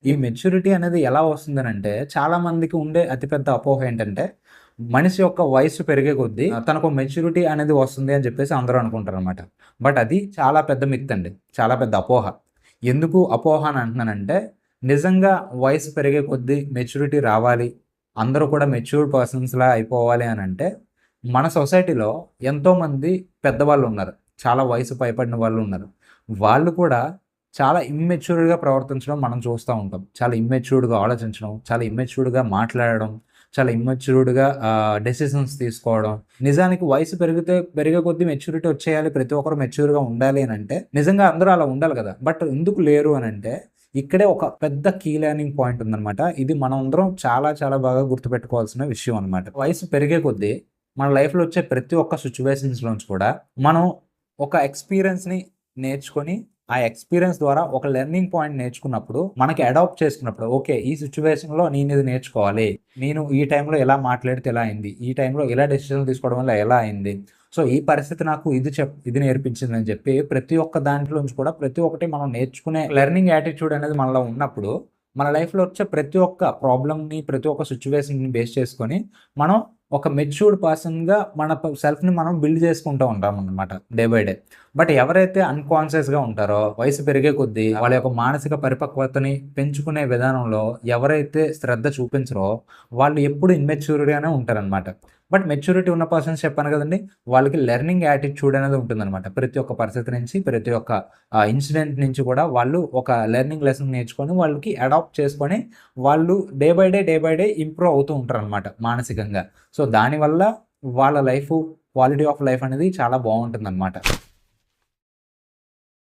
ఈ మెచ్యూరిటీ అనేది ఎలా వస్తుందనంటే, చాలా మందికి ఉండే అతిపెద్ద అపోహ ఏంటంటే, మనిషి యొక్క వయస్సు పెరిగే కొద్దీ తనకు మెచ్యూరిటీ అనేది వస్తుంది అని చెప్పేసి అందరూ అనుకుంటారనమాట. బట్ అది చాలా పెద్ద మిత్ అండి. చాలా పెద్ద అపోహ. ఎందుకు అపోహ అని అంటున్నానంటే, నిజంగా వయసు పెరిగే కొద్దీ మెచ్యూరిటీ రావాలి, అందరూ కూడా మెచ్యూర్డ్ పర్సన్స్‌లా అయిపోవాలి అనంటే, మన సొసైటీలో ఎంతోమంది పెద్దవాళ్ళున్నారు. చాలా వయసు పైబడిన వాళ్ళున్నారు. వాళ్ళు కూడా చాలా ఇమ్మెచ్యూర్డ్‌గా ప్రవర్తించడం మనం చూస్తా ఉంటాం. చాలా ఇమ్మెచ్యూర్డ్‌గా ఆలోచించడం, చాలా ఇమ్మెచ్యూర్డ్‌గా మాట్లాడడం, చాలా ఇమ్మెచ్యూర్డ్‌గా డెసిషన్స్ తీసుకోవడం. నిజానికి వయసు పెరిగే కొద్దీ మెచ్యూరిటీ వచ్చేయాలి. ప్రతి ఒక్కరు మెచ్యూర్‌గా ఉండాలి అనంటే, నిజంగా అందరూ అలా ఉండాలి గదా! బట్ ఎందుకు లేరు అనంటే, ఇక్కడే ఒక పెద్ద కీ లెర్నింగ్ పాయింట్ ఉందనమాట. ఇది మనందరం చాలా చాలా బాగా గుర్తుపెట్టుకోవాల్సిన విషయం అనమాట. వయసు పెరిగే కొద్దీ మన లైఫ్‌లో వచ్చే ప్రతి ఒక్క సిట్యుయేషన్స్‌లోంచి కూడా మనం ఒక ఎక్స్‌పీరియన్స్‌ని నేర్చుకొని, ఆ ఎక్స్‌పీరియన్స్ ద్వారా ఒక లెర్నింగ్ పాయింట్ నేర్చుకున్నప్పుడు, మనకి అడాప్ట్ చేసుకున్నప్పుడు, ఓకే. ఈ సిట్యుయేషన్‌లో నేనిది నేర్చుకోవాలి. నేను ఈ టైంలో ఇలా మాట్లాడితే ఇలా అయింది. ఈ టైంలో ఇలా డెసిషన్‌లు తీసుకోవడం వల్ల ఎలా అయింది. సో, ఈ పరిస్థితి నాకు ఇది నేర్పించిందని చెప్పి ప్రతి ఒక్క దాంట్లోంచి కూడా ప్రతి ఒక్కటి మనం నేర్చుకునే లెర్నింగ్ యాటిట్యూడ్ అనేది మనలో ఉన్నప్పుడు, మన లైఫ్‌లో వచ్చే ప్రతి ఒక్క ప్రాబ్లమ్‌ని, ప్రతి ఒక్క సిట్యుయేషన్‌ని బేస్ చేసుకొని మనం ఒక మెచ్యూర్డ్ పర్సన్‌గా మన సెల్ఫ్‌ని మనం బిల్డ్ చేసుకుంటూ ఉంటామనమాట డే బై డే. బట్ ఎవరైతే అన్‌కాన్షియస్‌గా ఉంటారో, వయసు పెరిగే కొద్దీ వాళ్ళ యొక్క మానసిక పరిపక్వతని పెంచుకునే విధానంలో ఎవరైతే శ్రద్ధ చూపించరో, వాళ్ళు ఎప్పుడు ఇమ్మెచ్యూర్‌గానే ఉంటారనమాట. బట్ మెచ్యూరిటీ ఉన్న పర్సన్స్ చెప్పాను కదండీ! వాళ్ళకి లెర్నింగ్ యాటిట్యూడ్ అనేది ఉంటుందనమాట. ప్రతి ఒక్క పరిస్థితి నుంచి, ప్రతి ఒక్క ఇన్సిడెంట్ నుంచి కూడా వాళ్ళు ఒక లెర్నింగ్ లెసన్ నేర్చుకొని, వాళ్ళకి అడాప్ట్ చేసుకొని, వాళ్ళు డే బై డే ఇంప్రూవ్ అవుతూ ఉంటారనమాట మానసికంగా. సో, దానివల్ల వాళ్ళ క్వాలిటీ ఆఫ్ లైఫ్ అనేది చాలా బావుంటుందనమాట.